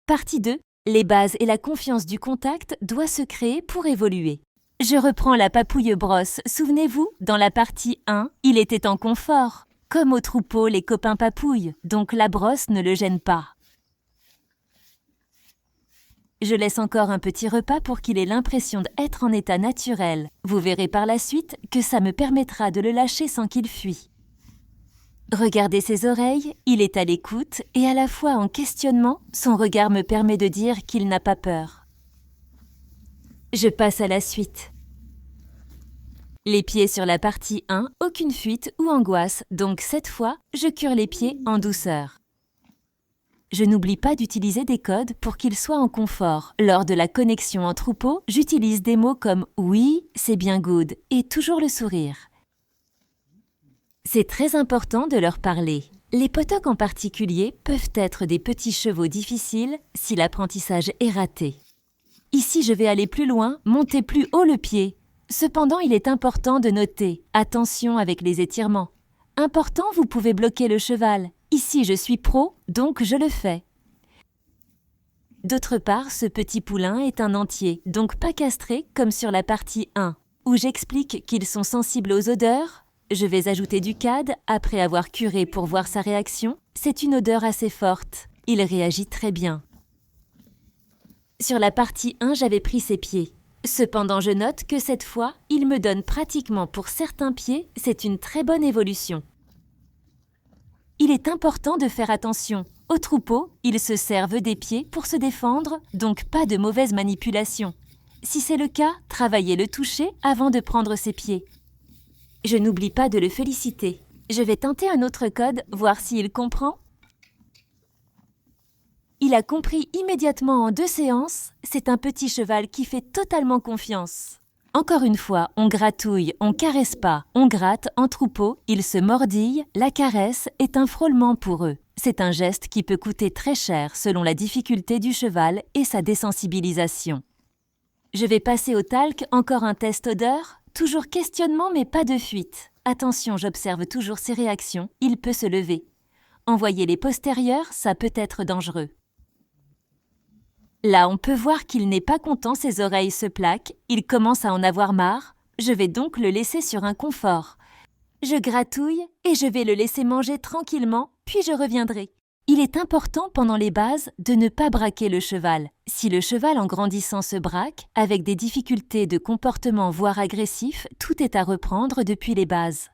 Partie 2. Les bases et la confiance du contact doivent se créer pour évoluer. Je reprends la papouille brosse. Souvenez-vous, dans la partie 1, il était en confort. Comme au troupeau, les copains papouillent, donc la brosse ne le gêne pas. Je laisse encore un petit repas pour qu'il ait l'impression d'être en état naturel. Vous verrez par la suite que ça me permettra de le lâcher sans qu'il fuit. Regardez ses oreilles, il est à l'écoute et à la fois en questionnement, son regard me permet de dire qu'il n'a pas peur. Je passe à la suite. Les pieds sur la partie 1, aucune fuite ou angoisse, donc cette fois, je cure les pieds en douceur. Je n'oublie pas d'utiliser des codes pour qu'ils soient en confort. Lors de la connexion en troupeau, j'utilise des mots comme « oui »,« c'est bien good » et toujours le sourire. C'est très important de leur parler. Les potocs en particulier peuvent être des petits chevaux difficiles si l'apprentissage est raté. Ici, je vais aller plus loin, monter plus haut le pied. Cependant, il est important de noter « attention avec les étirements ». Important, vous pouvez bloquer le cheval. Ici, je suis pro, donc je le fais. D'autre part, ce petit poulain est un entier, donc pas castré comme sur la partie 1, où j'explique qu'ils sont sensibles aux odeurs. Je vais ajouter du CAD après avoir curé pour voir sa réaction. C'est une odeur assez forte. Il réagit très bien. Sur la partie 1, j'avais pris ses pieds. Cependant, je note que cette fois, il me donne pratiquement pour certains pieds, c'est une très bonne évolution. Il est important de faire attention. Au troupeau, ils se servent des pieds pour se défendre, donc pas de mauvaise manipulation. Si c'est le cas, travaillez le toucher avant de prendre ses pieds. Je n'oublie pas de le féliciter. Je vais tenter un autre code, voir s'il comprend. Il a compris immédiatement en 2 séances. C'est un petit cheval qui fait totalement confiance. Encore une fois, on gratouille, on caresse pas, on gratte en troupeau, ils se mordillent, la caresse est un frôlement pour eux. C'est un geste qui peut coûter très cher selon la difficulté du cheval et sa désensibilisation. Je vais passer au talc, encore un test odeur. Toujours questionnement mais pas de fuite. Attention, j'observe toujours ses réactions, il peut se lever. Envoyer les postérieurs, ça peut être dangereux. Là, on peut voir qu'il n'est pas content, ses oreilles se plaquent, il commence à en avoir marre. Je vais donc le laisser sur un confort. Je gratouille et je vais le laisser manger tranquillement, puis je reviendrai. Il est important pendant les bases de ne pas braquer le cheval. Si le cheval en grandissant se braque, avec des difficultés de comportement voire agressif, tout est à reprendre depuis les bases.